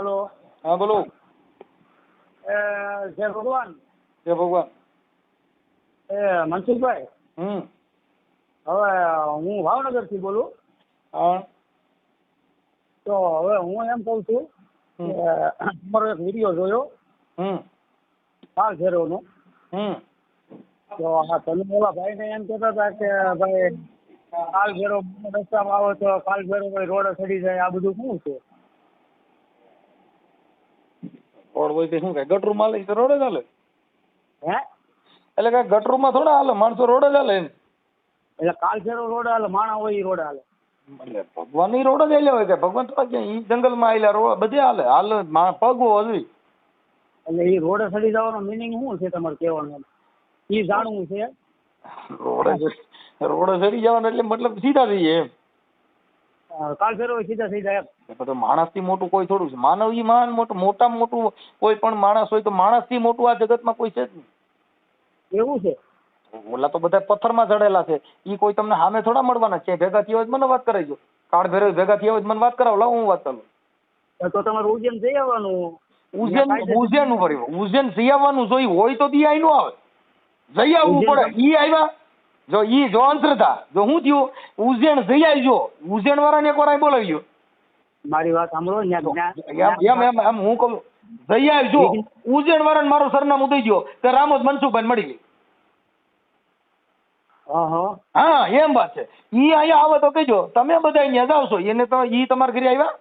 હાલો. હા બોલો. જય ભગવાન. જય ભગવાન. મનસુખભાઈ, હવે હું ભાવનગર થી બોલું. હા. તો હવે હું એમ કઉ છું કે તમારો એક વિડીયો જોયો કાલ ભેરવનો. તો તમે ઓલા ભાઈ ને એમ કહેતા હતા કે ભાઈ કાલ ભેરવ રસ્તામાં આવો તો કાલ ભેરવ રોડ ચડી જાય, આ બધું શું છે? રોડ હોય તો શું કઈ ગટરું માં લઈ તો રોડ જ હાલે. હે એટલે કઈ ગટરું માં થોડા હાલે, માણસો રોડ જ હાલે એમ. એટલે કાલ ભેરવ રોડ હાલે, માણા હોય ઈ રોડ હાલે. એટલે ભગવાન ની રોડ જ હાલ્યા હોય કે ભગવાન થોડા ક્યાં ઈ જંગલ માં આવેલા રોડ બધે હાલે હાલે પગ હજુ. એટલે ઈ રોડ ચડી જવાનો મિનિંગ શું છે તમારે કહેવાનું? ઈ જાણવું છે. રોડ ચડી જવાનું એટલે મતલબ સીધા થઈએ એમ. કાલ ફેરવો સીધા થઈ જાય એમ. તો માણસ થી મોટું કોઈ થોડું છે? માનવ ઈ મહાન મોટું, મોટામાં મોટું કોઈ પણ માણસ હોય તો માણસ થી મોટું આ જગતમાં કોઈ છે જ નહીં. એવું છે? ઓલા તો બધા પથ્થરમાં ચડેલા છે, ઈ કોઈ તમને સામે થોડા મળવાના છે. ભેગા થયા હોય મને વાત કરાવજો. કાળ ભેરવ ભેગા થયા હોય મને વાત કરાવો, લાવ હું વાત કરું. તો તમારે ઉજ્જૈન જઈ આવવાનું. ઉજ્જૈન ઉપર ઉજ્જૈન જઈ આવવાનું જોઈ હોય તો દી આઈ નો આવે, જઈ આવવું પડે. ઈ આવ્યા જો ઈ જો અંતરતા જો હું થયું ઉજ્જૈન જઈ આવજો. ઉજ્જૈન વાળાને એક વાર અહીં બોલાવી ગયો. મારી વાત સાંભળો. એમ હું કહું જઈ આવજો. ઉજ્જૈન વાળાને મારું સરનામું દઈ દો તો રામોદ મનસુખભાઈ મળી ગઈ. હા એમ વાત છે. ઈ અહીંયા આવે તો કહેજો તમે બધા અહીંયા જાવ છો એને તો ઈ તમારા ઘરે આવ્યા.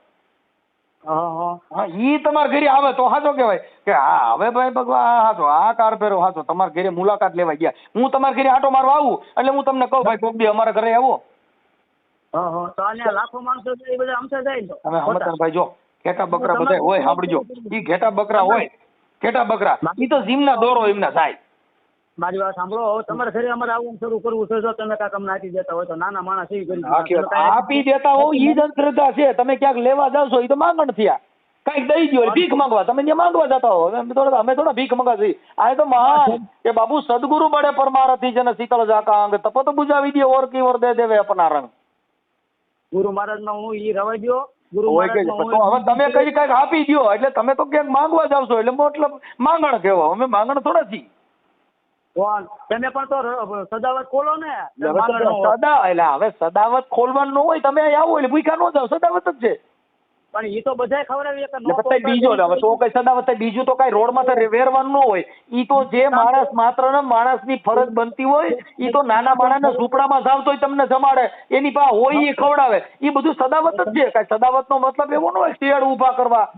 હા ઈ તમારા ઘરે આવે તો હાચો કહેવાય કે હા હવે ભાઈ ભગવાન હાચો આ કાર ફેરો હાચો તમારા ઘરે મુલાકાત લેવા ગયા. હું તમારા ઘરે આટો મારવા આવું એટલે હું તમને કહું ભાઈ કોક દી અમારા ઘરે આવો. તો અહીંયા લાખો માણસો છે એ બધા અમથા જાય તો તમે હમણાં ભાઈ જો ઘેટા બકરા બધા હોય સાંભળજો. ઈ ઘેટા બકરા હોય, ઘેટા બકરા ઈ તો જીમના દોરો એમના થાય. મારી વાત સાંભળો. હવે તમારે ઘરે અમારે આવવાનું શરૂ કરવું છે. જો તમે કાંઈક અમને આપી દેતા હોય તો નાના માણસ એવી કરી આપી દેતા હો ઈ જ અંધશ્રદ્ધા છે. તમે ક્યાંક લેવા જાવ છો એ તો માંગણ થયા. કઈક દઈ દો ભીખ માંગવા તમે ત્યાં માંગવા જતા હો. અમે થોડા ભીખ માંગવા છીએ. આ તો મહાન કે બાબુ સદગુરુ બળે પરમારથી જન શીતળ જાકા અંગ તપત બુજાવી દે ઓર કી ઓર દે દેવે અપના રંગ. ગુરુ મહારાજ નો હું ઈ રવા દો. હવે તમે કઈ કઈક આપી દો એટલે તમે તો ક્યાંક માંગવા જાવ છો એટલે મતલબ માંગણ કહેવો. અમે માંગણ થોડા છીએ. તમે પણ તો સદાવત ખોલો ને. સદા એટલે હવે સદાવત ખોલવાનું ન હોય તમે અહીંયા આવો એટલે ભૂખ્યા ન જાવ. સદાવત જ છે. પણ એ તો બધાય ખવડાવી બીજો હવે તો કઈ સદાવત બીજું તો કઈ રોડ માં વેરવાનું ન હોય. ઈ તો જે માણસ માત્ર ને માણસ ની ફરજ બનતી હોય ઈ તો નાના માણસ ને ઝૂંપડામાં જાવ તોય તમને જમાડે. એની પાસે હોય એ ખવડાવે. એ બધું સદાવત જ છે. કઈ સદાવત નો મતલબ એવો ન હોય શેડ ઉભા કરવા.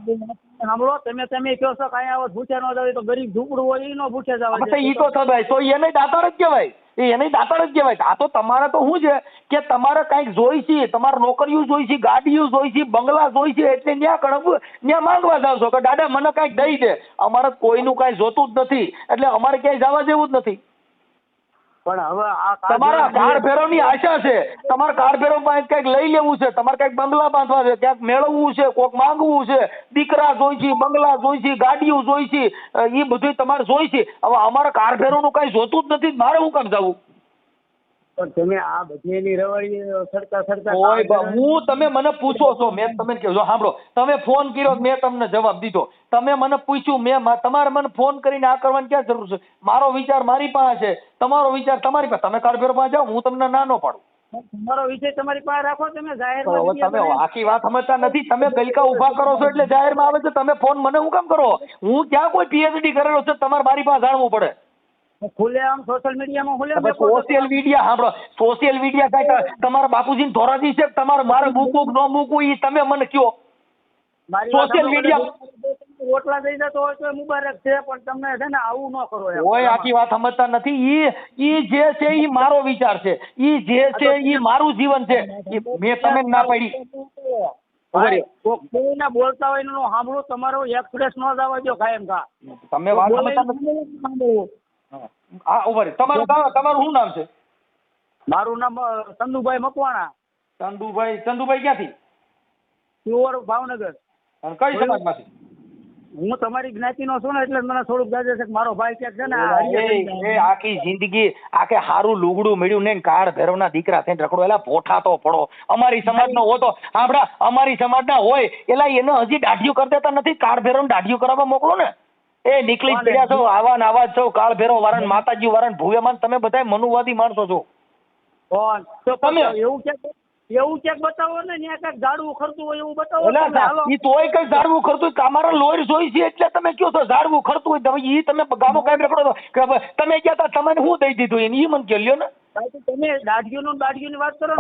સાંભળો તમે કહો છો કે અહીંયા ભૂખ્યા ન જાવ તો ગરીબ ઝૂંપડું હોય એ નો ભૂખ્યા જવા. ઈ તો સદાય તો એને દાતાર જ કહેવાય. એને દાતાર જ કહેવાય. આ તો તમારે તો શું છે કે તમારે કઈક જોઈ છે, તમારે નોકરીઓ જોઈ છે, ગાડીઓ જોઈ છે, બંગલા જોઈ છે એટલે ન્યા કણક ન્યા માંગવા જાવ છો કે દાદા મને કઈક દઈ દે. અમારે કોઈનું કઈ જોતું જ નથી એટલે અમારે ક્યાંય જવા જેવું જ નથી. પણ હવે તમારા કાર ફેરવ ની આશા છે. તમારે કાર ફેરવ પાસે કઈક લઈ લેવું છે, તમારે કઈક બંગલા બાંધવા છે, ક્યાંક મેળવવું છે, કોક માંગવું છે, દીકરા જોઈ છે, બંગલા જોઈ છે, ગાડીઓ જોઈ છે, એ બધું તમારે જોઈ છે. હવે અમારે કાર ફેરવ નું કઈ જોતું જ નથી. મારે હું કામ જવું? પણ તમે આ બધી એની રવાડી સરતા હું તમે મને પૂછો છો મેં તમે કહ્યું સાંભળો તમે ફોન કર્યો મેં તમને જવાબ દીધો. તમે મને પૂછ્યું મેં તમારે મને ફોન કરીને આ કરવાની ક્યાં જરૂર છે? મારો વિચાર મારી પાસે છે, તમારો વિચાર તમારી પાસે. તમે કાર ફેરવ પાસે જાઓ હું તમને ના ન પાડું. તમારો વિષય તમારી પાસે રાખો. તમે જાહેર તમે આખી વાત સમજતા નથી. તમે ગલકા ઉભા કરો છો એટલે જાહેરમાં આવે છે. તમે ફોન મને હું કામ કરો? હું ક્યાં કોઈ પીએચડી કરેલો છે તમારે મારી પાસે જાણવું પડે? ખુલે આમ સોશિયલ મીડિયામાં સોશિયલ મીડિયા સાંભળો. સોશિયલ મીડિયા કઈ તમારા બાપુજી ધોરાજી છે તમારે મારે મૂકવું ન મૂકવું એ તમે મને કયો. સોશિયલ મીડિયા ઓટલા દઈ જતો હોય તો મુબારક છે પણ તમને છે ને આવું ન કરો. કોઈ આખી વાત સમજતા નથી. ઈ જે છે ઈ મારો વિચાર છે. ઈ જે છે ઈ મારું જીવન છે. મેં તમે ના પાડી. બોલતા હોય એનું સાંભળું. તમારો એક્સપ્રેસ ન જવા દો કાયમ કા. તમે વાત સમજતા નથી. હા ઉભા તમારું શું નામ છે? મારું નામ ચંદુભાઈ મકવાણા. ચંદુભાઈ ક્યાંથી? પ્યોર ભાવનગર. કઈ સમાજમાંથી? હું તમારી જ્ઞાતિનો છું ને એટલે મને થોડુંક દાદા છે કે મારો ભાઈ ક્યાંક છે ને આ હરિયા એ આખી જિંદગી આખે હારું લુગડું મળ્યું ને કાળ ભેરવના દીકરા થઈને રખડો એલા પોઠા તો પડો. અમારી સમાજનો હો તો આપડા અમારી સમાજના હોય એલા એને હજી દાઢિયું કરી દેતા નથી. કાળ ભેરવ દાઢિયું કરાવવા મોકલો ને. એ નીકળી જ પડ્યા છો આવા ને આવા જ છો. કાળ ભેરવ વાળા માતાજી વાળા ભૂયામાન તમે બધા મનુવાદી માણસો છો. તો તમે એવું ક્યાંક બતાવો ને ત્યાં ક્યાંક ઝાડવું ખરતું હોય એવું બતાવો. ઈ તોય કઈ ઝાડવું ખરતું હોય અમારા લોહી જોઈ છે એટલે તમે કયો છો ઝાડવું ખરતું હોય. તમે ઈ તમે ગામો કાંઈ રખડો કે તમે ગયા તા તમને શું દઈ દીધું એને ઈ મને કહો લ્યો ને. તમે દાઢીઓની વાત કરો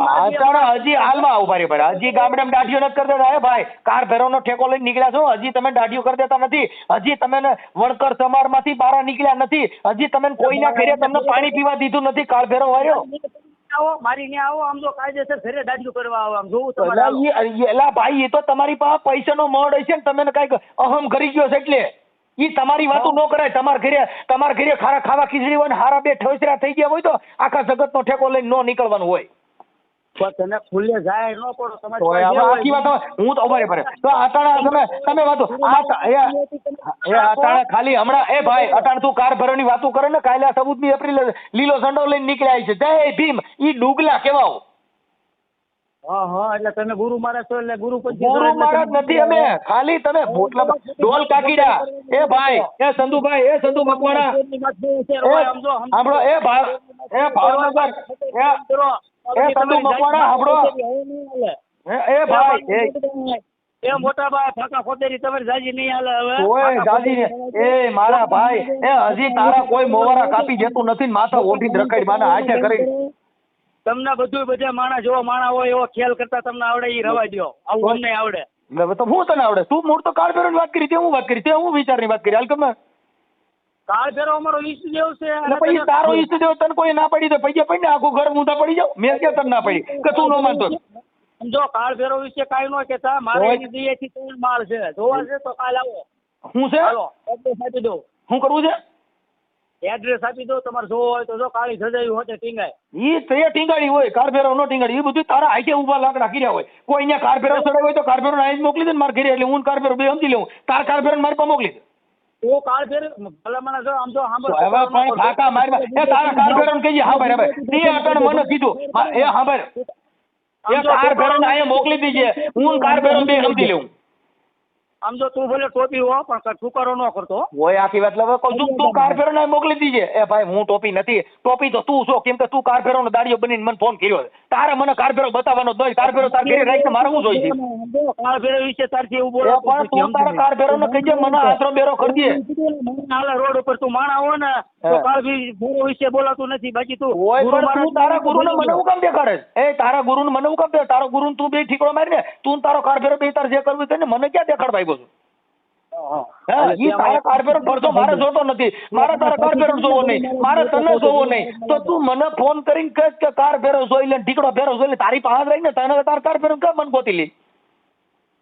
હજી હાલમાં ઉભા રહી પડે. હજી ગામડામાં દાઢીઓ નથી કરી દેતા. હે ભાઈ કાળ ભેરવનો ઠેકો લઈને નીકળ્યા છો હજી તમે દાઢીઓ કરી દેતા નથી. હજી તમે વણકર સમારમાંથી બહાર નીકળ્યા નથી. હજી તમે કોઈના ઘરે તમને પાણી પીવા દીધું નથી. કાળ ભેરવ વાળ્યો મારી ને આવો આમ તો કાયદેસર ઘરે દાઢીઓ કરવા આવો આમ જોવું. એલા ભાઈ એ તો તમારી પાસે પૈસાનો મળ હશે ને તમે કઈક અહમ કરી ગયો છે એટલે ઈ તમારી વાતો ન કરાય. તમારા ઘરે ખારા ખાવા ખીચડી હોય ને હારા બે ઠોસરા થઈ ગયા હોય તો આખા જગતનો ઠેકો લઈને ન નીકળવાનું હોય. તને ખુલ્લે જાય ન પડો આખી વાત હું તો ઉભા રે તો અટાણા તમે વાતો અટાણા ખાલી હમણાં એ ભાઈ અટાણ તું કાર ભરવાની વાતો કરે ને કાલે 14મી એપ્રિલ લીલો ઝંડો લઈને નીકળ્યા છે. જય ભીમ ઈ ડુગલા કેવાઓ. એટલે તમે ગુરુ મહારાજ છો એટલે ગુરુ મહારાજ નથી અમે ખાલી તમે મતલબ ડોલ કાકીડા. એ ભાઈ એ સંધુભાઈ એ સંધુ મકવાણા સાંભળો એ ભાવનગર એ સંધુ મકવાણા સાંભળો એ ભાઈ એ મોટા ભાઈ ફાકા ખોદેરી તમારી જાજી નહીં હાલે હવે. ઓય જાજી એ મારા ભાઈ એ હજી તારા કોઈ મોવારા કાપી જતું નથી ને માથા ઓઢીને રખડી માના હાથે કરી. તમને બધું બધા માણા જેવો માણા હોય એવો ખેલ કરતા તમને આવડે એ રવા દો. આવું અમને આવડે. તો હું તને આવડે તું મૂળ તો કાળ ભેરવની વાત કરી તે હું વાત કરી તે હું વિચારની વાત કરી હાલ તમે. કાળ ભેરવ અમારો ઈષ્ટદેવ છે. પછી તારો ઈષ્ટદેવ તને કોઈ ના પડી તો પૈસા પડી ને આખું ઘર ઊંધા પડી જાવ. મેં ક્યાં તને ના પડી કે તું ન માનતો. સમજો કાળ ભેરવ વિશે કાંઈ ન કહેતા મારે એની દયેથી 3 માળ છે જોવા છે તો કાલ આવો. હું છે હાલો એડ્રેસ આપી દો. શું કરવું છે એડ્રેસ આપી દો તમારે જોવો હોય તો જો કાળી સજાવી હોતે ટીંગાય. ઈ તે ટીંગાડી હોય કાર ભેરવ નો ટીંગાડી એ બધું તારા આખે ઉભા લાકડા કર્યા હોય. કોઈ અહીંયા કાર ભેરવ ચડાવ્યો હોય તો કાર ભેરવ અહીં જ મોકલી દે ને મારે ઘરે એટલે હું કાર ભેરવ બે સમજી લઉં. તાર કાર ભેરવ મારી પાસે મોકલી દે. તો કાળ ભેરવ ભલામણ જો આમ તો હવે પણ ફાકા મારવા એ તારા કાર ભેરવ કહીએ હા ભાઈ હવે તે અટણ મને કીધું એ હા ભાઈ એ કાર ભેરવ ને અહીંયા મોકલી દીજે હું કાર ભેરવ બે સમજી લઉં. આમ જો તું ભલે ટોપી હો પણ ટુકારો ન કરતો હોય આખી વાત લવે તું કાર ભેરવ ને મોકલી દીજે. એ ભાઈ હું ટોપી નથી ટોપી તો તું છો કેમ કે તું કાર ભેરવ નો દાડીઓ બનીને મને ફોન કર્યો તારે મને કાર ભેરવ બતાવવાનો દોય કાર ભેરવ તાર ઘરે રાખીને મારે શું જોઈ છે. કાર ભેરવ વિશે તારથી એવું બોલો પણ તું તારા કાર ભેરવ ને કહીજે મને આશરો બેરો કરી દે. હાલે રોડ ઉપર તું માણા હો ને તો કાર ભેરવ વિશે બોલાતું નથી બાકી તું હોય પણ તું તારા ગુરુ ને મને હું કામ દેખાડે. એ તારા ગુરુ ને મને હું કામ દે તારો ગુરુ તું બે ઠીકડો મારી ને તું તારો કાર ભેરવ બે તાર જે કરવું તેને મને ક્યાં દેખાડ ભાઈ બોલું. તારા કાર ભેરવ ભરતો મારે જોતો નથી મારે તારા કાર ભેરવ જોવો નહીં મારે તને જોવો નહીં તો તું મને ફોન કરીને કહે કે કાર ભેરવ જોઈ લે ઠીકડો ભેરવ જોઈ લે તારી પાસે રહીને તને તાર કાર ભેરવ કેમ મન ગોતી લે.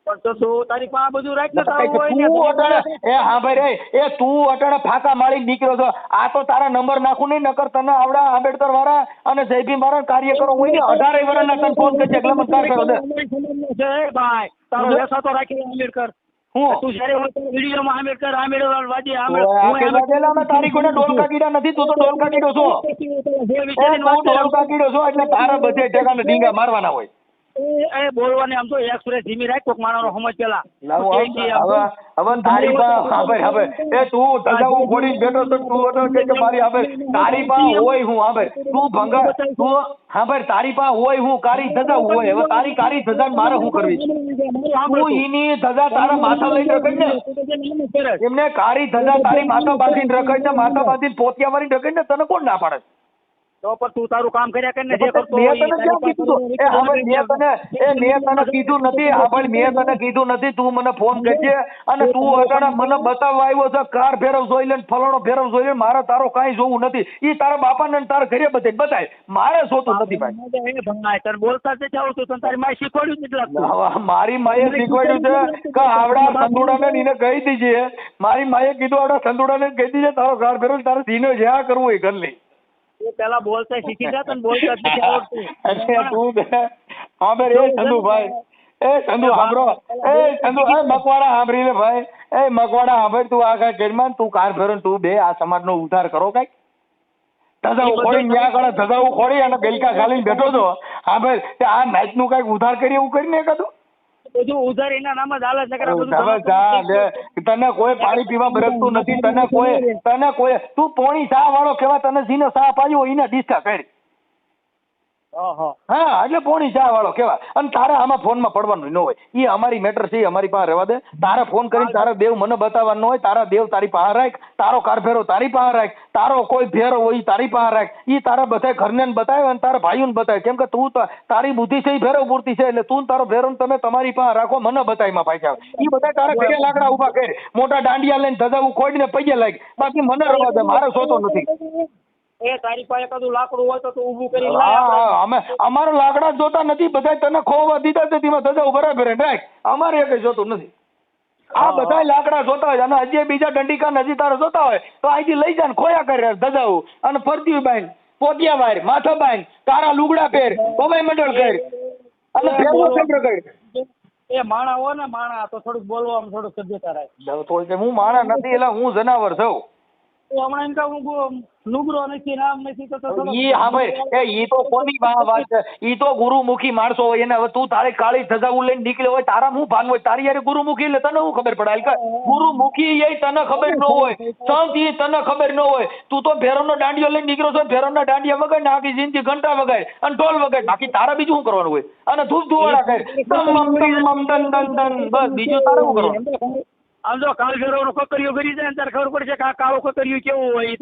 તો તું તારી પાસે બધું રાખ ને તું અટાણે એ હા ભાઈ એ તું અટાણે ફાકા માળી નીકળ્યો છો. આ તો તારા નંબર નાખું નહીં નકર તને આવડા આંબેડકર વાળા અને જયભીમ વાળા કાર્યકરો હોય ને 18 વર્ષના તને ફોન કરજે એટલે મને કાર ભેરવ દે. ભાઈ તારો લેસા તો રાખી આંબેડકર હું તું જ્યારે હોય તો વિડીયોમાં આંબેડકર વાજે તારી કોને ડોલકા કીડા નથી તું તો ડોલકા કીડો છો. ડોલકા કીડો છો એટલે તારા બધે ઠેકાને ઢીંગા મારવાના હોય. એ બોલવાની આમ તો એક્સપ્રેસ ધીમી રાખ કોક માણસનો સમજ પેલા હવે તારી પાસે હવે એ તું ધજાવું ફોડી બેઠો તો તું હતો કે મારી હવે તારી પાસે હોય હું હવે તું ભંગા તું હા ભાઈ તારી પાસે હોય હું કારી ધજા હોય હવે તારી કારી ધજા મારે શું કરવી તું ઈની ધજા તારા માથા લઈને રખડ ને એમને કારી ધજા તારી માથા બાંધીને રખડ ને માથા બાંધીને પોતિયા વાળી રખડ ને તને કોણ ના પાડે. તો પણ તું તારું કામ કર્યા કરીને જે કરતો મેં તને કીધું નથી આપણે મેં તને કીધું નથી તું મને ફોન કરજે અને તું અટાણે મને બતાવવા આવ્યો છે કાર ભેરવ જોઈ લે ફલાણો ભેરવ જોઈ લે મારે તારો કાંઈ જોવું નથી ઈ તારા બાપાને તારા ઘરે બધે બતાય મારે જોતું નથી ભાઈ. તને બોલતા જ જાવ તું તારી માએ શીખવાડ્યું એટલે મારી માએ શીખવાડ્યું છે કે આવડા સંદુડાને એને કહી દીજે મારી માએ કીધું આવડા સંદુડાને કહી દીજે તારો કાર ભેરવ તારે સીનો જ્યાં કરવું એ કરી લે. પેલા બોલતા શીખી જા તને બોલતા નથી આવડતું. તું હા ભાઈ એ સંધુભાઈ એ ચંદુ સાંભળો, એ ચંદુ, એ મકવાડા સાંભળી લે ભાઈ, એ મકવાડા સાંભળ, તું આ કઈ કેડમાં તું કાર ફેરો તું બે આ સમાજનો ઉદ્ધાર કરો કઈક. ધજાવું ખોડી ન્યા ગણે ધજાવું ખોડી અને ગલકા ખાલીને બેઠો છો. હા ભાઈ, આ નાઈટ નું કઈક ઉધાર કરી એવું કરીને એકાદું બધું ઉધાર એના નામ જ હાલે છે. તને કોઈ પાણી પીવા બરકતું નથી, તને કોઈ તું પોણી ચા વાળો કેવા, તને જીને ચા પાયો એને ડિસ્કા કરી. હા, એટલે પોણી ચા વાળો કેવા. અને તારે આમાં ફોનમાં પડવાનું ન હોય, એ અમારી મેટર છે, અમારી પાસે રહેવા દે. તારે ફોન કરીને તારા દેવ મને બતાવવાનો હોય, તારા દેવ તારી પાસે રાખ, તારો કારફેરો તારી પાસે રાખ, તારો કોઈ ફેરો હોય તારી પાસે રાખ. એ તારા બધા ઘરને બતાવે અને તારા ભાઈઓને બતાવે, કેમ કે તું તારી બુદ્ધિ છે એ ફેરો પૂરતી છે, એટલે તું તારો ફેરો તમે તમારી પાસે રાખો, મને બતાવીમાં પાછા. એ બધા તારા ઘરે લાકડા ઉભા કરી, મોટા દાંડિયા લઈને ધજાવું ખોડીને પૈયે લાગ, બાકી મને રવા દે, મારે સોતો નથી. એ તારી પાસે કદું લાકડું હોય તો તું ઊભું કરી. અમે અમારો લાકડા જોતા નથી, બધા તને ખોવા દીધા છે, તેમાં ધજાવું બરાબર રાખ, અમારે એ કઈ જોતું નથી. આ બધા લાકડા જોતા હોય, અને હજી બીજા દંડિકા હજી તારે જોતા હોય તો અહીંથી લઈ જાય ખોયા કરે ધજાવું, અને ફરતી બાંધ, પોતિયા વાર, માથા બાંધ, તારા લુગડા પહેર, પવાઈ મંડળ કર, અને ફેરવો ચંદ્ર કર. એ માણા હોય ને માણા તો થોડુંક બોલવામાં થોડુંક સભ્યતા રાખ. તો હું માણા નથી, એટલે હું જનાવર છું. હમણાં એમ કહું હું લુગરો નથી, નામ નથી તો ઈ હા ભાઈ, ઈ તો કોની વાત છે, ઈ તો ગુરુમુખી માણસો હોય. એને હવે તું તારી કાળી ધજાવું લઈને નીકળ્યો હોય, તારા હું ભાન હોય, તારી યાર ગુરુમુખી એટલે તને શું ખબર પડે? ગુરુમુખી એ તને ખબર ન હોય, સંત એ તને ખબર ન હોય. તું તો ભેરોનો દાંડિયો લઈને નીકળ્યો છો, ભેરોના દાંડિયા વગાડ ને આખી જિંદગી ઘંટા વગાડ અને ઢોલ વગાડ, બાકી તારા બીજું શું કરવાનું હોય? અને ધૂપ ધુવાડા કર, બસ બીજું તારે શું કરવાનું? આમ જો કાલ ફેરવાનું કકરીઓ કરી જાય ત્યારે ખબર પડશે કે આ કાળો કકરીઓ કેવું હોય.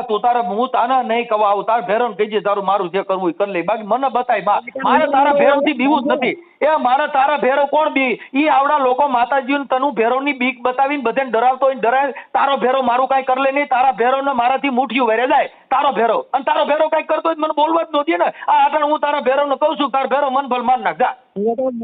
તું તારે હું તારા નહીં કવા આવું, તાર ભેરવ કહીજે તારું મારું જે કરવું કરી લે, બાકી મને બતાય. મારે તારા ભેરવ થી બીવું જ નથી. એ મારે તારા ભેરવ કોણ બી? ઈ આવડા લોકો માતાજી તનું ભેરવ ની બીક બતાવીને બધાને ડરાવતો હોય, ડરાય. તારો ભેરવ મારું કઈ કરી લે નહીં, તારા ભેરવ ને મારાથી મુઠ્ઠીઓ વેરે જાય. તારો ભેરવ અને તારો ભેરવ કઈ કરતો હોય મને બોલવા જ નહોતી ને. આ આગળ હું તારા ભેરવ ને કહું છું, તારા ભેરવ મન ભલ માર નાખ જા.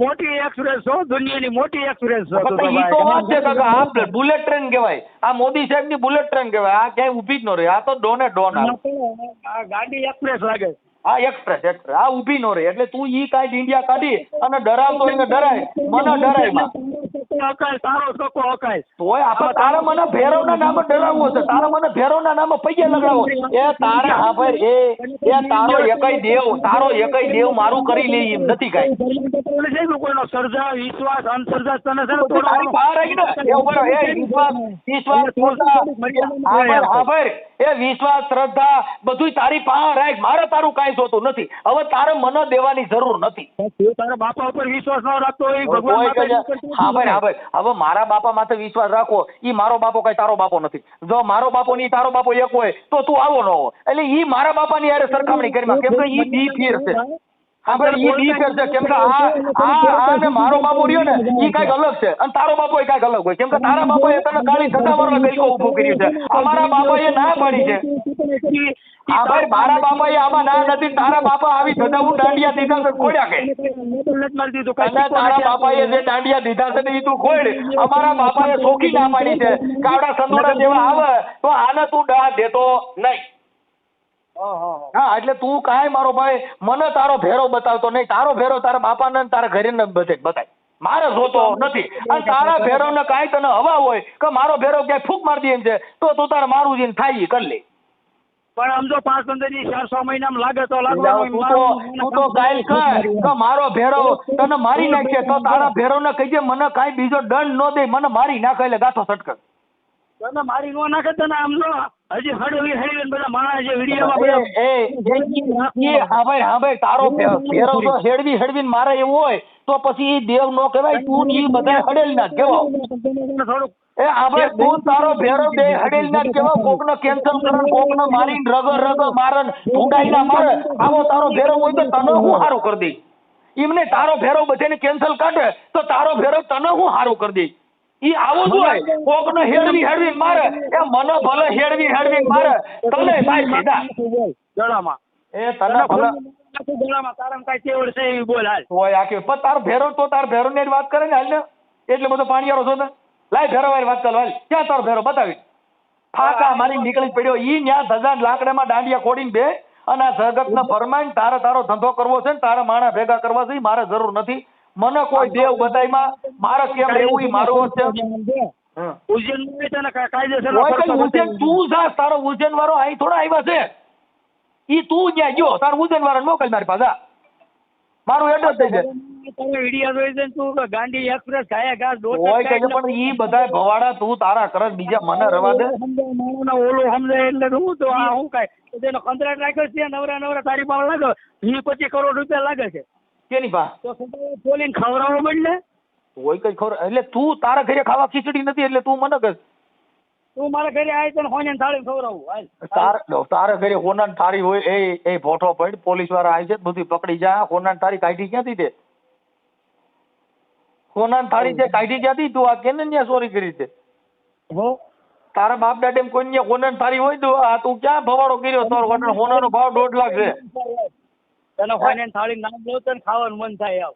મોટી એક્સપ્રેસ છો, દુનિયાની મોટી એક્સપ્રેસ છો. ઈ તો વાત છે કાકા, આ બુલેટ ટ્રેન કહેવાય, આ મોદી સાહેબ ની બુલેટ ટ્રેન કહેવાય. આ ક્યાંય ઉભી જ ન રહે, આ તો ડોને ડોન. આ ગાડી એક્સપ્રેસ લાગે. હા, એક્સપ્રેસ આ ઉભી ન રહે. એટલે તું ઈ કાંઈ ઇન્ડિયા કાઢી અને ડરાવતો એને ડરાય, મને ડરાય. તારો છોકો હકાય તોય આપણે તારે મને ભેરવના નામે ડરાવવો છે, તારે મને ભેરવના નામે પૈયા લગાડવો. એ તારે હા ભાઈ, એ તારો એકય દેવ મારું કરી લે એમ નથી કાંઈ. કોઈનો સર્જા વિશ્વાસ અનસર્જા તને છે તો તારી બહાર આવી ને એ વિશ્વાસ હા ભાઈ, એ વિશ્વાસ શ્રદ્ધા બધું તારી પાસે રાખ, મારે તારું કાંઈ જોતું નથી. હવે તારે મને દેવાની જરૂર નથી. તારા બાપા ઉપર વિશ્વાસ ન રાખતો હોય ભગવાન. હા ભાઈ, હવે મારા બાપા માથે વિશ્વાસ રાખો, ઈ મારો બાપો કઈ તારો બાપો નથી. જો મારો બાપો ની તારો બાપો એક હોય તો તું આવો ન હો. એટલે ઈ મારા બાપા ની યારે સરખામણી કરી, કેમ કે ઈ બી ફેર છે. હા ભાઈ, ઈ બી ફેર છે, કેમ કે આ ને મારો બાપો રહ્યો ને ઈ કઈક અલગ છે, અને તારો બાપો એ કઈક અલગ હોય. કેમ કે તારા બાપાએ તને કાળી સદાવર ગલકો ઉભું કર્યું છે, અમારા બાપાએ ના પાડી છે. હા ભાઈ, મારા બાપાએ આમાં ના નથી, તારા બાપા આવી ધજાવું દાંડિયા દીધા છે ખોડ્યા કે તારા બાપાએ જે દાંડિયા દીધા છે ને એ તું ખોડ. અમારા બાપાએ ચોખી ના પાડી છે, કાવડા સંદોડા જેવા આવે તો આને તું ડા દેતો નહીં. હા, એટલે તું કાંઈ મારો ભાઈ મને તારો ભેરો બતાવતો નહીં. તારો ભેરો તારા બાપાને તારા ઘરે ને બધે બતાય, મારે જોતો નથી. અને તારા ભેરો ને કાંઈ તને હવા હોય કે મારો ભેરો ક્યાંય ફૂંક મારી દે એમ છે તો તું તારે મારું જઈને થાય કરી લે. પણ આમ જો 5-15 ની 4-6 મહિનામાં લાગે તો તું તો કાલ કે મારો ભેરો તને મારી નાખશે તો તારા ભેરો ને કહીજે મને કાંઈ બીજો દંડ ન દે, મને મારી નાખે એટલે ગાંઠો સટકે. તને મારી નો નાખે તને આમ જો હજી હળવી બધા માણસ જે વિડીયોમાં હા ભાઈ, તારો ભેરો તો હેડવીને મારે એવું હોય તો પછી દેવ નો કહેવાય. તું ઈ બધા હડેલ ના કેવો થોડુંક એ આપણે તું તારો ભેરો બે હડેલ ના કેવો, કોક ને કેન્સલ કરે, કોક ને મારીને રગ મારે ઢુંડાઈ ના મારે. આવો તારો ભેરો હોય તો તને હું સારું કરી દઈ. એમને તારો ભેરો બધાને કેન્સલ કાઢે તો તારો ભેરો તને હું સારું કરી દઈ. ઈ આવું જ હોય, કોક ને હેડવી મારે, એ મને ભલે હેડવી મારે, તને ભાઈ સીધા જણામાં એ તને ભલે જણામાં તારા કઈ કેવડ છે એવી બોલ હાલ હોય આખી. પણ તારો ભેરો તો તાર ભેરો ને વાત કરે ને હાલ ને, એટલે બધો પાણીયારો છો ને. લાય ભેરો વાળી વાત ચાલો હાલ, ક્યાં તારો ભેરો બતાવી ફાકા મારી નીકળી પડ્યો. ઈ ન્યા ધજા લાકડામાં દાંડિયા ખોડીને બે અને આ જગત ને ફરમાઈને તારો ધંધો કરવો છે ને તારા માણા ભેગા કરવા છે, મારે જરૂર નથી. મને કોઈ દેવ બતાયમાં મારે કેમ રહેવું ઈ મારું હશે. ઉજ્જૈન કાયદેસર તું જા, તારો ઉજ્જૈન વાળો અહીં થોડા આવ્યા છે. ઈ તું ત્યાં ગયો, તારો ઉજ્જૈન વાળાને મોકલ મારી પાસે. મારું એડ્રેસ થઈ જાય. તમે વિડિયો જોઈ છે તું ગાંધી એક્સપ્રેસ ખાયા ઘાસ હોય કે પણ ઈ બધાય ભવાડા તું તારા કરસ, બીજા મને રવા દે. ઓલો સમજાય એટલે હું તો આ હું કાંઈ તેનો કોન્ટ્રાક્ટ રાખ્યો છે નવરા તારી પાસે લાગે 20-25 કરોડ રૂપિયા લાગે છે. કેની પા તો બોલીને ખવડાવવો બદલે હોય કઈ ખબર. એટલે તું તારા ઘરે ખાવા ખીચડી નથી એટલે તું મને કર. તું મારા ઘરે આવી તને હોને થાળી ખવડાવું. તારા ઘરે હોનાની થાળી હોય એ ફોટો પડ, પોલીસ વાળા આવી છે બધી પકડી જા. હોનાની થાળી કાઢી ક્યાંથી તે? હોનાની થાળી તે કાઢી ક્યાંથી? તું આ કેને ન્યા ચોરી કરી છે? તારા બાપ દાડે કોઈ ન્યા હોનાની થાળી હોય તો આ તું ક્યાં ભવાડો કર્યો? તારો હોનાનો ભાવ 1.5 લાખ છે. તને હોને થાળી નામ લો તને ખાવાનું મન થાય.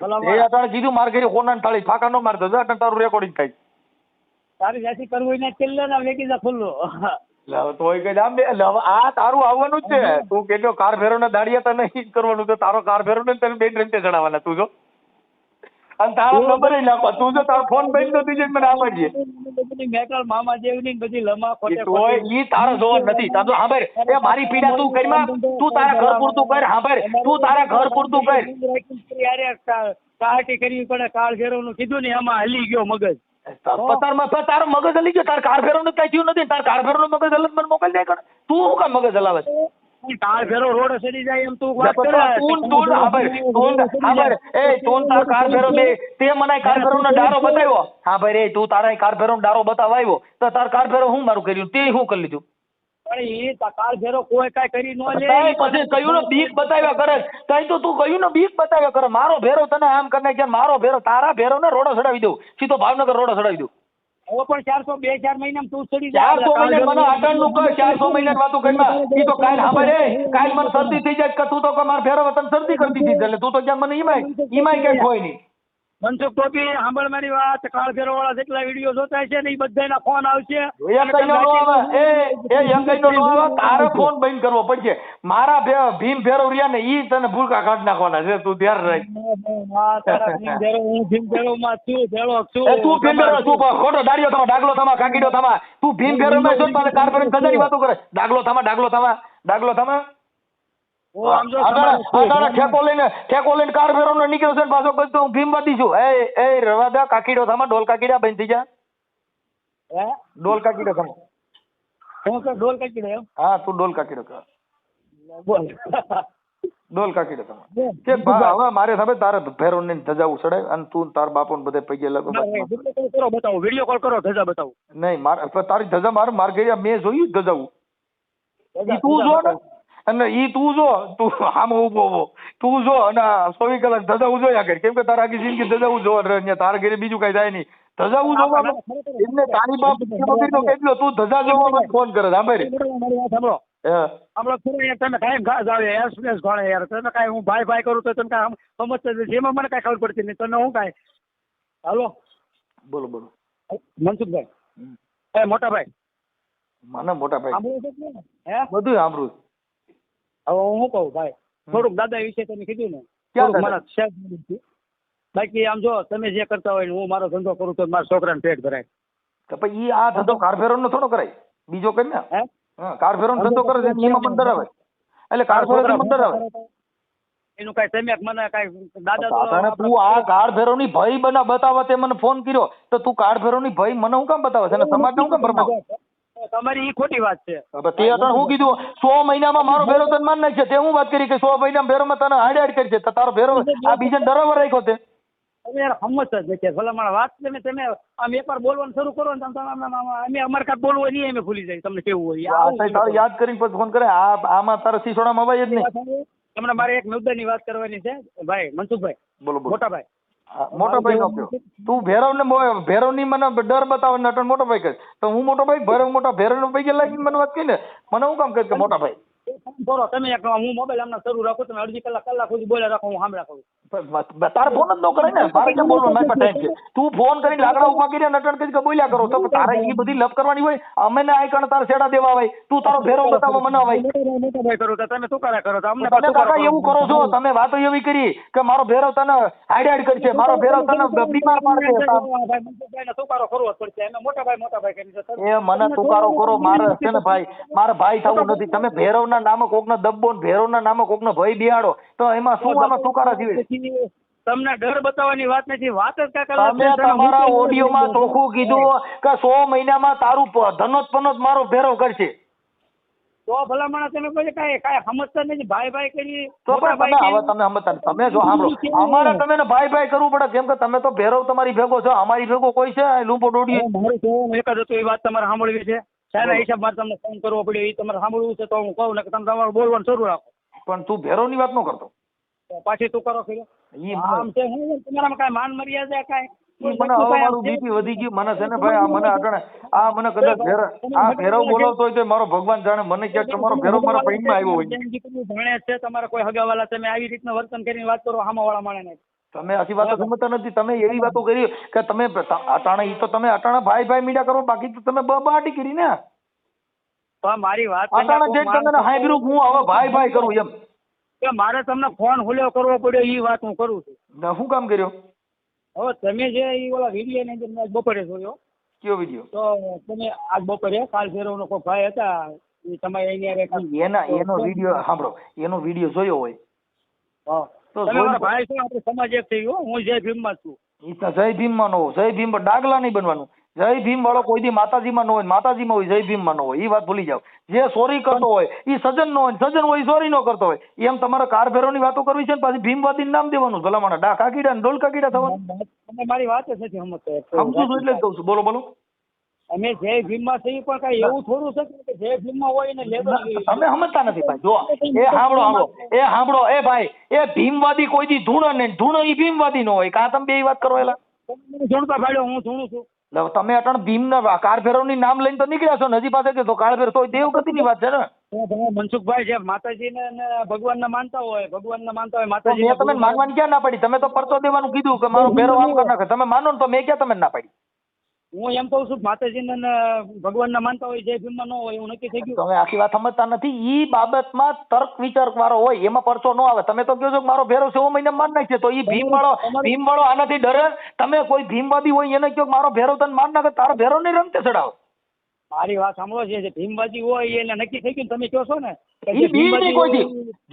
એ અટાણે કીધું મારે ઘરે હોનાની થાળી ફાકા નો મારતો અટાણે તારું રેકોર્ડિંગ થાય. તારી જાતિ કરવું ને કિલ્લો ના વેકી જા ખુલ્લો. તોય કઈ આમ આ તારું આવવાનું જ છે. તું કેટલો કાર ફેરો ને દાડિયા તને ઈ જ કરવાનું તો તારો કાર ફેરો ને તને 2 રંતે ચડાવવાના તું જો. અને તારો નંબર નાખવા તું જો તારો ફોન બંધ તો દીજે મને આવડજે. મેટલ મામા જેવની બધી લમા ખોટે તોય ઈ તારો જોર નથી. તારો સાંભળ, એ મારી પીડા તું કરીમાં, તું તારા ઘર પૂરતું કર. સાંભળ, તું તારા ઘર પૂરતું કર. યાર કાટી કરવી પડે. કાળ ફેરવ નું કીધું ને એમાં હલી ગયો મગજ. તારો મગજ હલી ગયો. તાર કાર ફેરવ નું કઈ થયું નથી. તાર કાર ફેરવ નું મગજ હલત મને મોકલી દે. તું શું કામ મગજ હલાવે? કાર ફેરો રોડ સડી જાય એમ તું વાત કરે. તું તાર કાર ફેરો તે મને કાર ફેરો નો ડારો બતાવ્યો. હા ભાઈ તું તારા કાર ફેરો નો ડારો બતાવવા આવ્યો તો તાર કાર ફેરો હું મારું કર્યું તે હું કરી લીધું? કાર ફેરો કોઈ કઈ કરી નો લે. પછી કયું ને બીક બતાવ્યા કરે. કઈ તો તું કયું ને બીક બતાવ્યા કરે. મારો ભેરો તને આમ કરી કે મારો ભેરો તારા ભેરો ને રોડો ચડાવી દઉં. સીધો ભાવનગર રોડો ચડાવી દઉં. હવે પણ 400 2-4 મહિના તું ચડી 400 મહિના મને અટણ નું કર. 400 મહિના વાતું કરી ઈ તો કાલ સાંભળે કાલ મને શરદી થઈ જાય કે તું તો મારા ફેરો વતન શરદી કરતી હતી એટલે તું તો ક્યાં મને ઈમાય કઈ હોય નહીં. મનસુખ ટોપી સાંભળ મારી વાત. કાળ ફેરો વાળા જેટલા વિડીયો જોતા છે ને એ બધાના ફોન આવશે. તારો ફોન બંધ કરવો પડશે. મારા ભીમ ફેરો રહ્યા ને ઈ તને ભૂલકા કાઢ નાખવાના છે. તું ધ્યાન રાખ. ખોટો દાડિયો થવા ડાગલો થવા કાકીડો થવા તું ભીમ ફેરો માં છો તારે કાર ફેરો ગજાની વાતો કરે. ડાગલો થવા ઠેકો લઈને કાર ફેરો ને નીકળ્યો છે પાછો પછી હું ભીમ વાદી છું. એ રવા દા કાકીડો થવા ડોલ કાકીડા બંધ થઈ જા. ડોલ કાકીડો થવા ડોલ કાકીડો એમ? હા તું ડોલ કાકીડો કર. ડોલ કાકીડો થવા કે હવે મારે સાહેબ તારે ફેરો ને ધજાવું ચડાય અને તું તાર બાપો ને બધે પૈકે લાગો. બતાવો વિડીયો કોલ કરો ધજા બતાવો. નહીં મારે તારી ધજા માર ઘરે મેં જોયું ધજાવું. તું જો ને અને ઈ તું જો તું આમ ઉભો તું જો અને 24 કલાક ધજાવું જોયા કર. કેમ કે તારા આખી જિંદગી ધજાવું જો તારા ઘરે બીજું કઈ થાય નહીં. ધજાવું જોવા એટલે તારી બાપ કેટલો તું ધજા જોવા ફોન કરે. સાંભળો તમે કાયમ ઘાસ આવે એક્સપ્રેસ ઘોડે યાર. તમે કાંઈ હું ભાઈ કરું તો તમે કાંઈ સમજતા નથી. એમાં મને કાંઈ ખબર પડતી નહીં. તને હું કાંઈ હાલો બોલો મનસુખભાઈ મોટા ભાઈ મને મોટા ભાઈ હે બધું સાંભળું. હવે હું કહું ભાઈ થોડુંક દાદા વિશે તમે કીધું ને બાકી આમ જો તમે જે કરતા હોય ને હું મારો ધંધો કરું તો મારા છોકરાને પેટ ભરાય. તો પછી આ ધંધો કાર ફેરો નો થોડો કરાય બીજો કરી ને. કાર ફેરો નો ધંધો કરે છે એમાં મને ડરાવે. એટલે કાર ફેરો મને ડરાવે એનું કઈ તમે મને કઈ દાદા તું આ કાર ફેરો ની ભય બતાવવા તે મને ફોન કર્યો તો તું કાર ફેરો ની ભય મને હું કામ બતાવે છે સમાજ ને હું કામ ભરમાવે? તમારી ઈ ખોટી વાત છે. તે અટણ હું કીધું 100 મહિનામાં મારો ભેરો તને માન નાખશે. તે હું વાત કરી કે 100 મહિના ભેરોમાં તને હાડ કરી છે તારો ભેરો આ બીજાને ડરાવવા રાખ્યો તે. યાર સમજતા જ નથી ભલા મારા વાત. તમે આમ એકવાર બોલવાનું શરૂ કરો ને અમે અમારે કાંઈ બોલવું નહીં અમે ભૂલી જાય. તમને કેવું હોય તારે યાદ કરીને પછી ફોન કરે. આમાં તારા સિસોડામાં અવાય જ નહીં. તમને મારે એક મુદ્દાની વાત કરવાની છે ભાઈ મનસુખભાઈ. બોલો મોટા ભાઈ નો તું ભેરવ ની મને ડર બતાવે ને અટણ મોટો ભાઈ કહે તો હું મોટો ભાઈ મોટા ભેરવ નો પૈકી લાગીને મને વાત કહી ને મને હું કામ કહે કે મોટા ભાઈ કરો તમે હું મોબાઈલ હમણાં શરૂ રાખું. તમે અડધી કલાક સુધી બોલ્યા રાખો હું સાંભળ્યા કરું. તારે ફોન જ ન કરે ને, મારે કેમ બોલવાનું, મારી પાસે ટાઈમ છે. તું ફોન કરીને લાકડા ઉભા કરી નટણ કરી કે બોલ્યા કરો તો તારે એ બધી લપ કરવાની હોય. અમે ને આઈકણ તારે છેડા દેવા હોય, તું તારો ભેરો બતાવવા મને હોય. તમે શું કરે કરો તો અમને તમે કાકા એવું કરો છો, તમે વાતો એવી કરી કે મારો ભેરો તને હાઈડ કરશે, મારો ભેરો તને બીમાર પાડશે. તુકારો કરવો પડશે, અમે મોટા ભાઈ કરી. એ મને તુકારો કરો, મારે છે ને ભાઈ, મારે ભાઈ થવું નથી. તમે ભેરવના નામે કોકનો દબ્બો ને ભેરવના નામે કોકનો ભય બિહાડો તો એમાં શું આમાં તુકારા જીવે? તમને ડર બતાવવાની વાત નથી, વાત જ કાંઈક તમે તમારા ઓડિયોમાં ચોખ્ખું કીધું કે 100 મહિનામાં તારું ધનોત પનોત મારો ભેરવ કરશે. તો ભલામણ તમે પછી કાંઈ સમજતા નથી, ભાઈ કરી તો પણ હવે તમે સમજતા, તમે જો સાંભળો, અમારે તમે ભાઈ કરવું પડે, કેમ કે તમે તો ભેરવ તમારી ભેગો છો, અમારી ભેગો કોઈ છે લૂંપો ડોડીએ? મારું તો એક જ હતું, એ વાત તમારે સાંભળવી છે. શાના હિસાબમાં તમને ફોન કરવો પડ્યો એ તમારે સાંભળવું છે તો હું કહું ને કે તમે તમારું બોલવાનું શરૂ રાખો. પણ તું ભેરવની વાત ન કરતો, પાછી તું કરો કર્યો આમ છે. હું તમારામાં કાંઈ માન મર્યાદા કાંઈ? મને હવે મારું બીપી વધી ગયું, મને છે ને ભાઈ આ મને આગળ આ મને કદાચ આ ભેરવ બોલાવતો હોય તો મારો ભગવાન જાણે, મને ક્યાંક તમારો ભેરવ મારા પૈણમાં આવ્યો હોય. ભણે છે તમારા કોઈ હગાવાલા, તમે આવી રીતના વર્તન કરીને વાત કરો સામાવાળા માણસને. તમે આખી વાતો સમજતા નથી. તમે એવી વાતો કરી કે તમે અટાણા ઈ તો તમે અટાણા ભાઈ મીડિયા કરો, બાકી તો તમે બાટી કરી ને. મારી વાત અટાણા જે તમે હાઈબ્રુક હું હવે ભાઈ કરું એમ કે મારે તમને ફોન હુલ્યો કરવો પડ્યો એ વાત હું કરું છું. શું કામ કર્યો? હવે તમે જે એ ઓલા વિડીયો ની અંદર બપોરે જોયો. કયો વિડીયો? તો તમે આજ બપોરે કાલ ફેરવનો કોઈ ભાઈ હતા એ તમારે એનો વિડીયો સાંભળો, એનો વિડીયો જોયો હોય તો ભાઈ શું આપણે સમાજ એક થઈ ગયો. હું જય ભીમમાં છું. જય ભીમમાં ન હોય, જય ભીમ ડાગલા નહીં બનવાનું. જય ભીમ વાળો કોઈ દી માતાજીમાં ન હોય, માતાજીમાં હોય, જય ભીમમાં ન હોય. એ વાત ભૂલી જાવ. જે ચોરી કરતો હોય એ સજ્જન ન હોય, સજ્જન હોય ચોરી ન કરતો હોય. એમ તમારે કાર ભેરોની વાતો કરવી છે ને પાછી ભીમવાદી નામ દેવાનું, ભલામણ ડા કાકીડા ને ડોલ કાકીડા થવાનું. મારી વાત જ નથી સમજતો. સમજુ છું એટલે જ કહું છું. બોલો. અમે જય ભીમમાં છીએ પણ કઈ એવું થોડું છે કે જય ભીમમાં હોય ને લેબર. તમે સમજતા નથી ભાઈ. જો એ સાંભળો એ ભાઈ, એ ભીમવાદી કોઈ દી ધૂણો ને ધૂણો એ ભીમવાદી નો હોય. કાં તમે બે વાત કરો એલા ધૂણતા ભાડ્યો હું ધૂણું છું. તમે અટણ ભીમ ના કાળભેરવ ની નામ લઈને તો નીકળ્યા છો ને, હજી પાસે કે તો કાળભેર તો દેવગતિ ની વાત છે ને. મનસુખભાઈ જે માતાજી ને ભગવાન ને માનતા હોય માતાજી મેં તમે માનવાની ક્યાં ના પાડી? તમે તો પરચો દેવાનું કીધું કે મારો ભેરવ આમ કરી નાખે. તમે માનો ને તો મેં ક્યાં તમે ના પાડી? હું એમ કહું છું માતાજી ને ભગવાન ને માનતા હોય, જય ભીમમાં ન હોય એવું નક્કી થઈ ગયું. તમે આખી વાત સમજતા નથી. ઈ બાબતમાં તર્ક વિચાર વાળો હોય એમાં પરચો ન આવે. તમે તો કહો છો કે મારો ભેરવ 100 મહિના માન નાખશે તો ઈ ભીમ વાળો આનાથી ડરે? તમે કોઈ ભીમવાદી હોય એને કહો મારો ભેરવ તને માન નાખે, તારો ભેરવ નહીં રમતે ચડાવો. મારી વાત સાંભળો છે, ભીમવાદી હોય એને નક્કી થઈ ગયું તમે કહો છો ને.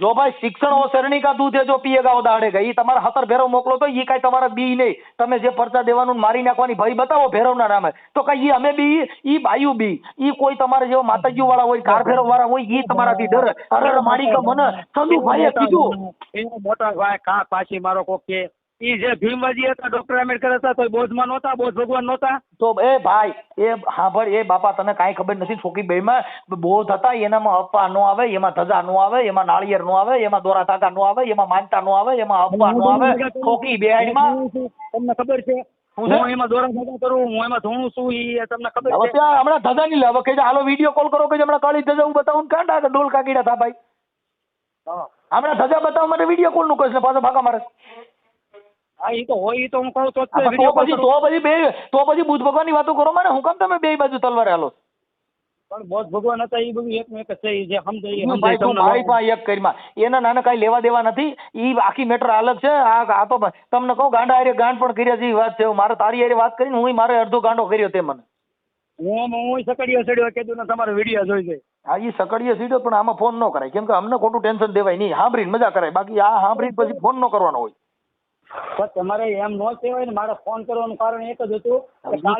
જો ભાઈ શિક્ષણ ઓ શરણી કા દૂધ જો પીએગા ઓ દાડેગા. ઈ તમારા હાથર ભેરવ મોકલો તો ઈ કઈ તમારા બી નહીં. તમે જે પરચા દેવાનું મારી નાખવાની ભય બતાવો ભેરવના નામે તો કઈ ઈ અમે બી, ઈ બાયુ બી, ઈ કોઈ તમારે જેવો માતાજી વાળા હોય, કાર ભેરવ વાળા હોય, ઈ તમારાથી ડરે. અરે મારી કે મને સંધુભાઈએ કીધું એનો મોટા ભાઈ કા પાછી મારો કોક કે ઈ જે ભીમવાદી હતા ડોક્ટર આંબેડકર હતા તો બોધમાં નહોતા, બોધ ભગવાન નહોતા. તો એ ભાઈ એ સાંભળ, એ બાપા તને કાંઈ ખબર નથી. છોકી બેમાં બોધ હતા, એનામાં અપ્પા નો આવે, એમાં ધજા નો આવે, એમાં નાળિયેર નો આવે, એમાં દોરા તાકા નો આવે, એમાં માનતા નો આવે, એમાં અપ્પા નો આવે. છોકી બેહાડીમાં તમને ખબર છે હું એમાં દોરા તાકા કરું, હું એમાં ધોણું છું, ઈ તમને ખબર છે? ત્યાં હમણાં ધજા નહીં લાવે કે હાલો વિડીયો કોલ કરો કે હમણાં કાળી ધજા હું બતાવું કાં ડાકે ડોલ કાકીડા થા ભાઈ. હમણાં ધજા બતાવવા માટે વિડીયો કોલ નું કહીશ ને પાછો ભાગા મારે. હા ઈ તો હોય, ઈ તો હું કહું તો પછી બુદ્ધ ભગવાન ની વાતો કરો. મને હું કામ તમે બે બાજુ તલવારે હાલો? પણ બૌદ્ધ ભગવાન હતા એ બધું એકનું એક જ છે. જે સમજાય મારી પાસે એક કરીમાં એના નાના કઈ લેવા દેવા નથી. ઈ આખી મેટર અલગ છે. આ તો તમને કહું ગાંડા હારે ગાંડ પણ કર્યા જેવી વાત છે. મારે તારી હારે વાત કરીને હું મારે અડધો ગાંડો કર્યો તે મને. હું સકડીયો સડ્યો કીધું ને તમારો વિડીયો જોઈ જાય. હા ઈ સકડીયો સીડ્યો પણ આમાં ફોન ન કરાય, કેમ કે અમને ખોટું ટેન્શન દેવાય નહીં. સાંભળીને મજા કરાય, બાકી આ સાંભળીને પછી ફોન ન કરવાનો હોય. તમારે એમ ન કહેવાય ને. મારે ફોન કરવાનું કારણ એક જ હતું.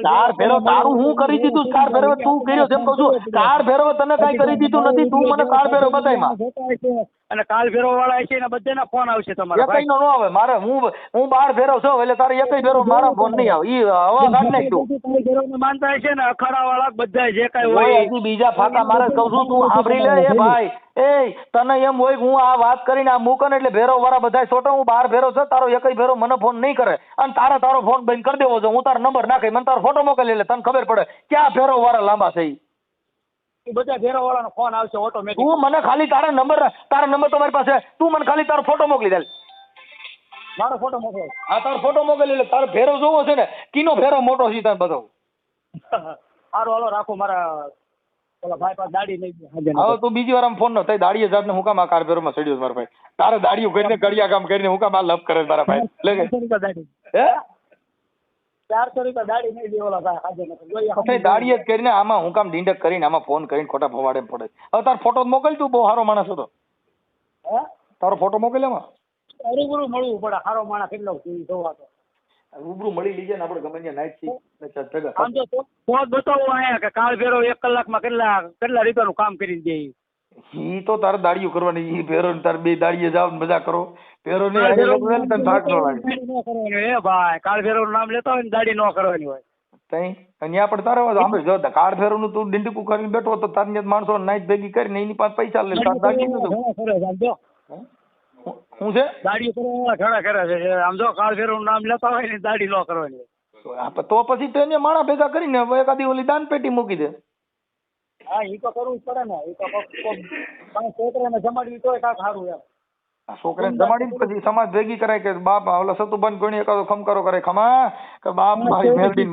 કાર ભેરવ તારું હું કરી દીધું? કાર ભેરવ તું કર્યો જેમ કહું છું. કાર ભેરવ તને કઈ કરી દીધું નથી. તું મને કાર ભેરવ બતાવ્યા અને કાલ ભેરવ વાળા છે ને બધાના ફોન આવશે તમારા. એકઈ નો આવે મારે. હું 12 ભેરવ છું એટલે તારે એકઈ ભેરવ મારા ફોન નહીં આવે. ઈ હવા કાઢ નાખ તું. ભેરવ માનતા છે ને અખાડા વાળા બધા જે કઈ હોય હજી બીજા ફાકા મારે કહું છું. તું સાંભળી લે એ ભાઈ. એ તને એમ હોય હું આ વાત કરીને આ મૂકન એટલે ભેરવ વાળા બધા છોટો હું 12 ભેરવ છે. તારો એકઈ ભેરવ મને ફોન નહીં કરે અને તારો ફોન બંધ કરી દેવો છે. હું તારો નંબર નાખી મને તારો ફોટો મોકલી એટલે તને ખબર પડે ક્યાં ભેરવ વાળા લાંબા છે. બધા ભેરવ વાળાનો ફોન આવશે ઓટોમેટિક. તું મને ખાલી તારા નંબર તમારી પાસે, તું મને ખાલી તારો ફોટો મોકલી દે. મારો ફોટો મોકલો. હા તારો ફોટો મોકલી એટલે તારો ફેરો જોવો છે ને કીનો ફેરો મોટો છે તને બતાવું. સારું હાલો રાખો મારા ઓલા ભાઈ પાસે દાઢી નહીં હાજર હવે તું બીજી વાર આમ ફોન નો થઈ દાડીએ જાત ને હું કામ આ કાર ફેરો માં ચડ્યો મારા ભાઈ તારે દાડીઓ કરીને કડિયા કામ કરીને હું કામ આ લપ કરે મારા ભાઈ લે કે 400 રૂપિયા દાઢી હે 400 રૂપિયા દાઢી નહીં દે ઓલા ભાઈ હાજર નથી જોઈએ દાડીએ જ કરીને આમાં હું કામ ડીંડક કરીને આમાં ફોન કરીને ખોટા ફવાડે પડે. હવે તારો ફોટો મોકલ તું બહુ સારો માણસ હતો હે તારો ફોટો મોકલ એમાં રૂબરૂ મળવું પડે સારો માણસ કેટલો જોવા તો રૂબરૂ મળી લીજે ને આપણે ગમે ત્યાં નાઈટ થી ભેગા આમ તો બતાવો અહીંયા કે કાળ ફેરો 1 કલાકમાં કેટલા રૂપિયાનું કામ કરી દે ઈ તો તારે દાડીઓ કરવાની ઈ ફેરો ને તારે બે દાડીએ જાવ ને મજા કરો ફેરો ને તને થાક ન લાગે એ ભાઈ કાળ ફેરો નું નામ લેતા હોય ને દાડી ન કરવાની હોય તઈ અહીંયા પણ તારે સાંભળ જો કાળ ફેરો નું તું ડીંડકું કરીને બેઠો તો તારી ત્યાં માણસો નાઈટ ભેગી કરીને એની પાસે પૈસા લે તાર દાડી શું છે દાડી કરવા ઘણા કરે છે આમ જો કાળ ફેરો નું નામ લેતા હોય ને દાડી ન કરવાની તો પછી તેને માણા ભેગા કરીને એકાદી ઓલી દાન પેટી મૂકી દે. હા એ તો કરવું જ પડે ને એ તો છોકરાને જમાડવી તોય કાંક સારું એમ છોકરાને જમાડીને પછી સમાજ ભેગી કરાય કે બાપ ઓલા સતુભાન કોણી એકાદો ખમકારો કરે ખમા કે બાપ મારી મેલડી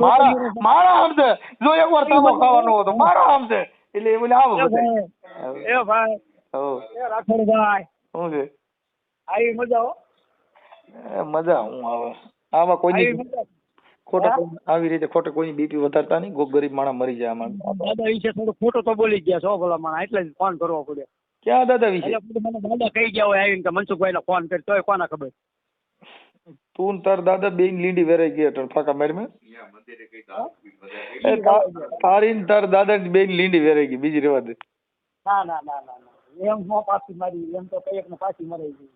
મારા સમજે જો એક વાર તાબો ખાવાનો હતો મારા સમજે એટલે એ બોલે આવો એ ભાઈ હો એ રાઠોડભાઈ શું છે આવી મજા હો મજા હું આવે આવા કોઈની ખોટા આવી રીતે ખોટે કોઈની બીપી વધારતા નહીં કોક ગરીબ માણસ મરી જાય આમાં દાદા વિશે થોડું ખોટો તો બોલી ગયા છો ભલા માણસ એટલે જ ફોન કરવો પડ્યો ક્યાં દાદા વિશે મને દાદા કહી ગયા હોય આવીને કે મનસુખભાઈને ફોન કરી તોય કોના ખબર તું ને તાર દાદા બેન લીંડી વેરાઈ ગઈ એટલે ફાકા મારી માં તારી ને તાર દાદા ની બેન લીંડી વેરાઈ ગઈ બીજી રેવા દે ના ના ના ના એમ નો પાછી મારી એમ તો કઈ ને પાછી મરાઈ ગઈ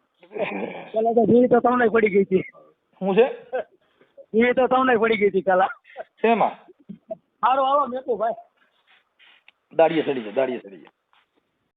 પેલા તો જીવી તો તમને પડી ગઈ હતી શું છે જીવી તો તમને પડી ગઈ હતી પેલા શેમાં સારું આવો મેકું ભાઈ દાડીએ ચડી જાય